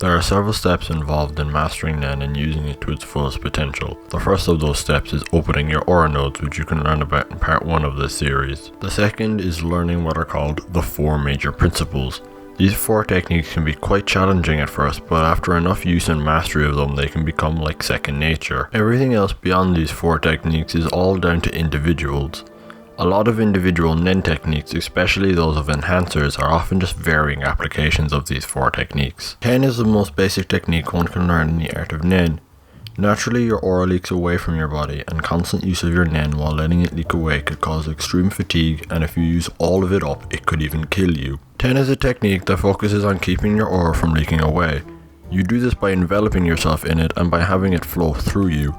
There are several steps involved in mastering Nen and using it to its fullest potential. The first of those steps is opening your aura nodes, which you can learn about in part 1 of this series. The second is learning what are called the 4 major principles. These 4 techniques can be quite challenging at first, but after enough use and mastery of them, they can become like second nature. Everything else beyond these 4 techniques is all down to individuals. A lot of individual Nen techniques, especially those of enhancers, are often just varying applications of these 4 techniques. 10 is the most basic technique one can learn in the art of Nen. Naturally, your aura leaks away from your body, and constant use of your Nen while letting it leak away could cause extreme fatigue, and if you use all of it up, it could even kill you. 10 is a technique that focuses on keeping your aura from leaking away. You do this by enveloping yourself in it and by having it flow through you.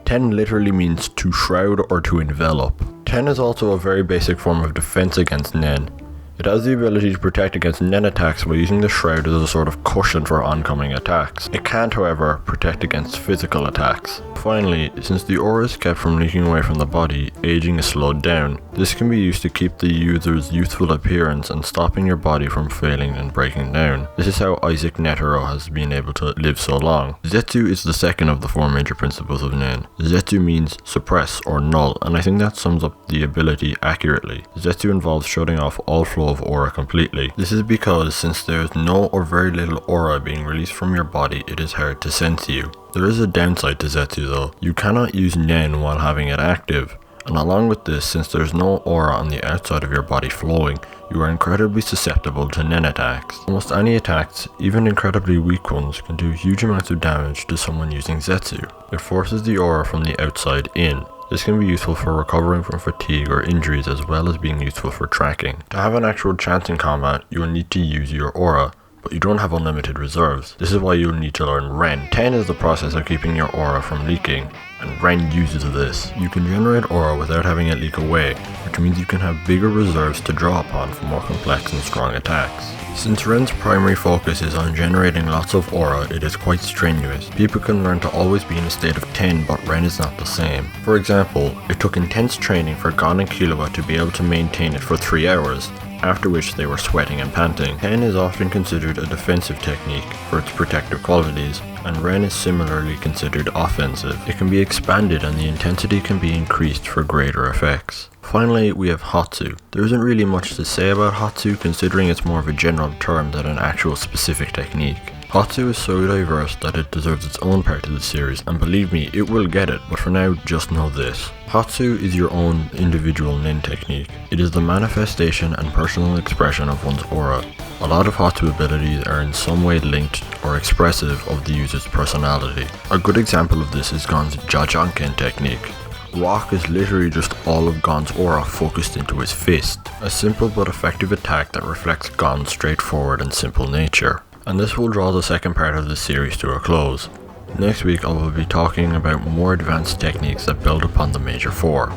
10 literally means to shroud or to envelop. 10 is also a very basic form of defense against Nen. It has the ability to protect against Nen attacks by using the shroud as a sort of cushion for oncoming attacks. It can't, however, protect against physical attacks. Finally, since the aura is kept from leaking away from the body, aging is slowed down. This can be used to keep the user's youthful appearance and stopping your body from failing and breaking down. This is how Isaac Netero has been able to live so long. Zetsu is the second of the 4 major principles of Nen. Zetsu means suppress or null, and I think that sums up the ability accurately. Zetsu involves shutting off all flow of aura completely. This is because since there is no or very little aura being released from your body, it is hard to sense you. There is a downside to Zetsu though. You cannot use Nen while having it active. And along with this, since there is no aura on the outside of your body flowing, you are incredibly susceptible to Nen attacks. Almost any attacks, even incredibly weak ones, can do huge amounts of damage to someone using Zetsu. It forces the aura from the outside in. This can be useful for recovering from fatigue or injuries as well as being useful for tracking. To have an actual chance in combat, you will need to use your aura, but you don't have unlimited reserves. This is why you will need to learn Ren. 10 is the process of keeping your aura from leaking, and Ren uses this. You can generate aura without having it leak away, which means you can have bigger reserves to draw upon for more complex and strong attacks. Since Ren's primary focus is on generating lots of aura, it is quite strenuous. People can learn to always be in a state of 10, but Ren is not the same. For example, it took intense training for Gon and Killua to be able to maintain it for 3 hours, after which they were sweating and panting. 10 is often considered a defensive technique for its protective qualities, and Ren is similarly considered offensive. It can be expanded and the intensity can be increased for greater effects. Finally, we have Hatsu. There isn't really much to say about Hatsu considering it's more of a general term than an actual specific technique. Hatsu is so diverse that it deserves its own part of the series, and believe me, it will get it, but for now, just know this. Hatsu is your own individual Nen technique. It is the manifestation and personal expression of one's aura. A lot of Hatsu abilities are in some way linked or expressive of the user's personality. A good example of this is Gon's Jajanken technique. Rock is literally just all of Gon's aura focused into his fist. A simple but effective attack that reflects Gon's straightforward and simple nature. And this will draw the second part of the series to a close. Next week I will be talking about more advanced techniques that build upon the major 4.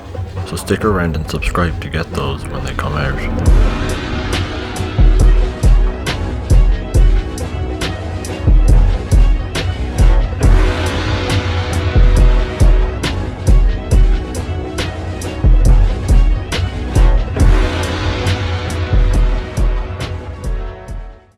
So stick around and subscribe to get those when they come out.